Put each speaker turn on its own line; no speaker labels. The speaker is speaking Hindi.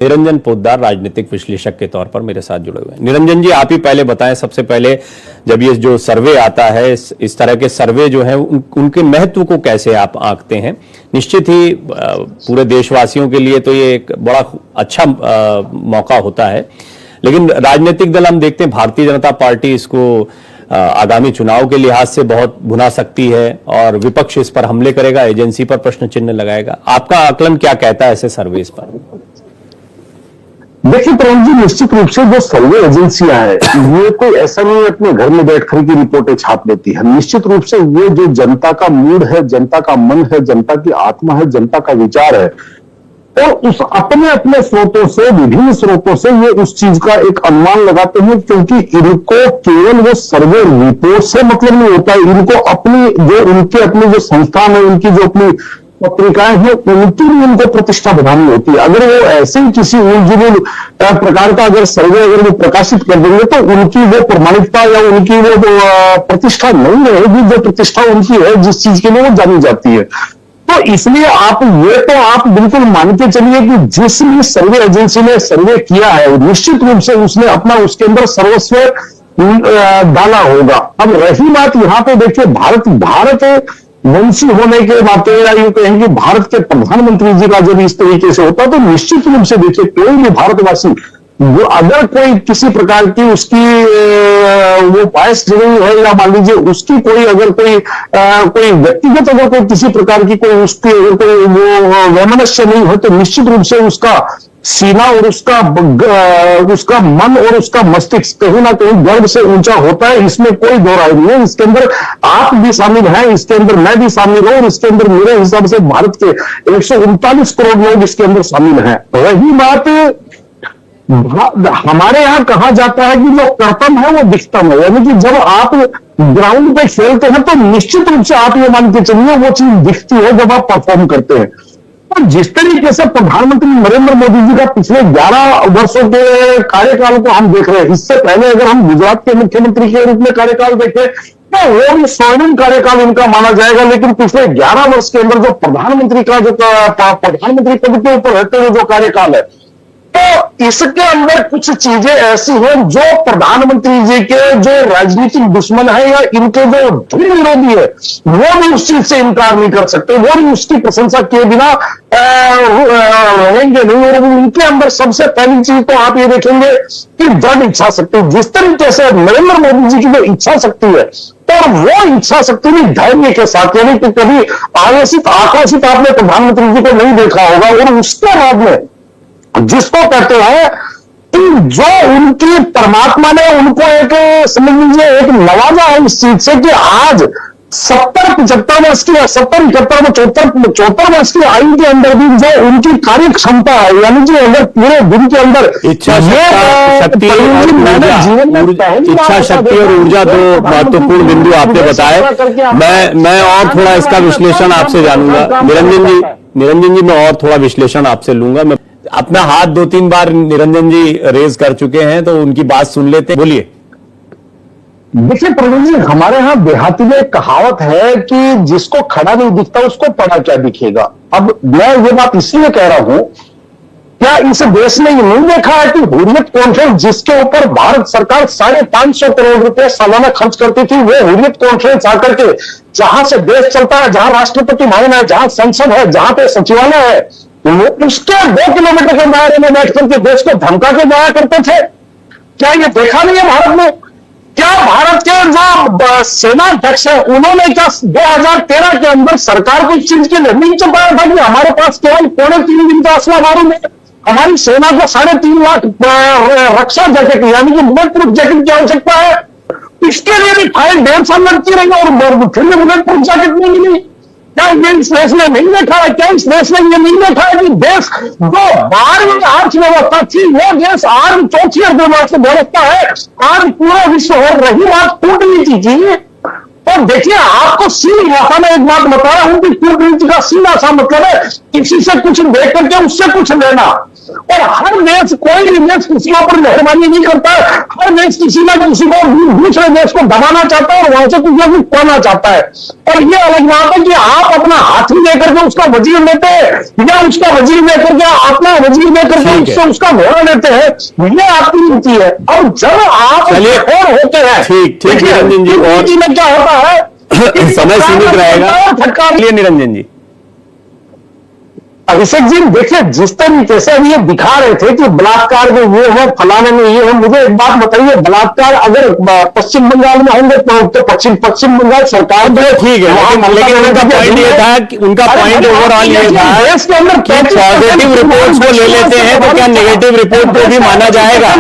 निरंजन पोद्दार राजनीतिक विश्लेषक के तौर पर मेरे साथ जुड़े हुए हैं। निरंजन जी, आप ही पहले बताएं, सबसे पहले जब ये जो सर्वे आता है, इस तरह के सर्वे जो है उनके महत्व को कैसे आप आंकते हैं? निश्चित ही पूरे देशवासियों के लिए तो ये एक बड़ा अच्छा मौका होता है, लेकिन राजनीतिक दल हम देखते हैं भारतीय जनता पार्टी इसको आगामी चुनाव के लिहाज से बहुत भुना सकती है और विपक्ष इस पर हमले करेगा, एजेंसी पर प्रश्न चिन्ह लगाएगा। आपका आकलन क्या कहता है ऐसे सर्वे पर?
देखिए प्रवीण जी, निश्चित रूप से जो सर्वे एजेंसियां हैं ये कोई ऐसा नहीं है अपने घर में बैठकर की रिपोर्टें छाप देती है। निश्चित रूप से ये जो जनता का मूड है, जनता का मन है, जनता की आत्मा है, जनता का विचार है, और उस अपने अपने स्रोतों से, विभिन्न स्रोतों से ये उस चीज का एक अनुमान लगाते हैं, क्योंकि इनको केवल वो सर्वे रिपोर्ट से मतलब नहीं होता है। इनको अपनी जो उनके अपने जो संस्थान है, उनकी जो अपनी पत्रिकाएं हैं, उनकी भी उनको प्रतिष्ठा बढ़ानी होती है। अगर वो ऐसे ही किसी उलझुल प्रकार का अगर सर्वे अगर वो प्रकाशित कर देंगे तो उनकी वो प्रमाणिकता या उनकी वो प्रतिष्ठा नहीं रहेगी, जो प्रतिष्ठा उनकी है जिस चीज के लिए वो जानी जाती है। तो इसलिए आप बिल्कुल मान के चलिए कि जिस भी सर्वे एजेंसी ने सर्वे किया है, निश्चित रूप से उसने अपना उसके अंदर सर्वस्व डाला होगा। अब रही बात यहाँ पे, देखिए भारत वंशी होने के नाते या यूं कहें कि भारत के प्रधानमंत्री जी का जब इस तरीके से होता तो निश्चित रूप से देखिए कोई भी भारतवासी वो अगर कोई किसी प्रकार की उसकी वो बायस रही है या मान लीजिए उसकी कोई अगर कोई व्यक्तिगत अगर कोई किसी प्रकार की कोई उसकी अगर कोई वो वैमनस्य नहीं हो तो निश्चित रूप से उसका सीना और उसका मन और उसका मस्तिष्क कहीं ना कहीं गर्व से ऊंचा होता है। इसमें कोई दो राय नहीं है। इसके अंदर आप भी शामिल हैं, इसके अंदर मैं भी शामिल हूं, और इसके अंदर मेरे हिसाब से भारत के 139 करोड़ लोग इसके अंदर शामिल हैं। रही बात, हमारे यहां कहा जाता है कि जो कर्तव्य है वो दिखतम है, यानी कि जब आप ग्राउंड पे खेलते हैं तो निश्चित रूप से आप ये मान के चलिए वो चीज दिखती है जब आप परफॉर्म करते हैं। और जिस तरीके से प्रधानमंत्री नरेंद्र मोदी जी का पिछले 11 वर्षों के कार्यकाल को हम देख रहे हैं, इससे पहले अगर हम गुजरात के मुख्यमंत्री के रूप में कार्यकाल देखें तो वो भी स्वर्णिम कार्यकाल उनका माना जाएगा। लेकिन पिछले 11 वर्ष के अंदर जो प्रधानमंत्री का जो प्रधानमंत्री पद के ऊपर रहते हुए जो कार्यकाल है, तो इसके अंदर कुछ चीजें ऐसी हैं जो प्रधानमंत्री जी के जो राजनीतिक दुश्मन है या इनके जो दृढ़ विरोधी है वो भी उस चीज से इनकार नहीं कर सकते, वो भी उसकी प्रशंसा किए बिना रहेंगे नहीं। और उनके अंदर सबसे पहली चीज तो आप ये देखेंगे कि दृढ़ इच्छा शक्ति, जिस तरीके से नरेंद्र मोदी जी की जो इच्छा शक्ति है, तो वो इच्छा शक्ति भी धैर्य के साथ, यानी कि कभी आवेशित आक्रोशित आपने प्रधानमंत्री जी को नहीं देखा होगा। और उसके बाद में जिसको कहते हैं कि जो उनकी परमात्मा ने उनको एक समझ लीजिए एक नवाजा है इस चीज से कि आज 70-75 वर्ष की 70-71-74 वर्ष की आयु के अंदर भी जो उनकी कार्य क्षमता है, यानी कि अगर पूरे दिन के अंदर
इच्छा शक्ति और ऊर्जा दो महत्वपूर्ण बिंदु आपने बताए। मैं और थोड़ा इसका विश्लेषण आपसे जानूंगा निरंजन जी, मैं और थोड़ा विश्लेषण आपसे लूंगा। मैं अपना हाथ 2-3 बार निरंजन जी रेज कर चुके हैं तो उनकी बात सुन लेते हैं, बोलिए।
देखिए प्रवीण जी, हमारे यहाँ देहाती में एक कहावत है कि जिसको खड़ा नहीं दिखता उसको पड़ा क्या दिखेगा। अब मैं ये बात इसलिए कह रहा हूं, क्या इस देश ने ये नहीं देखा है कि हुर्रियत कॉन्फ्रेंस जिसके ऊपर भारत सरकार 550 करोड़ रुपए सालाना खर्च करती थी, वो हुर्रियत कॉन्फ्रेंस आकर के जहां से देश चलता है, जहां राष्ट्रपति भवन है, जहां संसद है, जहां पे सचिवालय है, उसके 2 किलोमीटर के दायरे में बैठ करके देश को धमका के जाया करते थे। क्या ये देखा नहीं है भारत में? क्या भारत के जो सेनाध्यक्ष है उन्होंने क्या 2013 के अंदर सरकार को इस चीज के लिए नहीं चुकाया था कि हमारे पास केवल 3.5 दिन का असला बारूद है, हमारी सेना को 3.5 लाख रक्षा जैकेट यानी कि बुलेट प्रूफ जैकेट की आवश्यकता है? इसके लिए भी फाइल 1.5 साल लगती रही और फिर भी बुलेट प्रूफ जैकेट नहीं मिली। क्या ये इस देश ने नहीं देखा है? क्या इस देश ने ये नहीं देखा है कि देश जो 12वीं अर्थव्यवस्था थी वो देश आज 4थी अर्थव्यवस्था है, आज पूरा विश्व हो रही बात कूटनीति की। और देखिए आपको सीधी भाषा में एक बात बता रहा हूं कि कूटनीति का सीधा सा मतलब है किसी से कुछ देख करके उससे कुछ लेना। और हर कोई भी देश किसी पर मेहरबानी नहीं करता है। हर देश किसी ना किसी को दूसरे देश को दबाना चाहता है और वहां से कुछ ना कुछ पाना चाहता है। और ये अलग बात है कि आप अपना हाथी लेकर के उसका वजीर लेते हैं या उसका वजीर लेकर के अपना वजीर लेकर के उससे उसका घोड़ा लेते हैं, ये आपकी नीति है। और जब आप और होते हैं,
ठीक निरंजन जी, और
नीति में क्या होता है,
समय सीमित रहेगा। निरंजन जी,
अभिषेक जी देखिए, जिस तरीके से ये दिखा रहे थे कि बलात्कार में ये है, फलाने में ये है, मुझे एक बात बताइए, बलात्कार अगर पश्चिम बंगाल में होंगे तो पश्चिम बंगाल सरकार
ठीक है, लेकिन उनका पॉइंट ये था कि उनका पॉइंट ओवरऑल ये था कि पॉजिटिव रिपोर्ट्स को ले लेते हैं तो क्या नेगेटिव रिपोर्ट को भी माना जाएगा।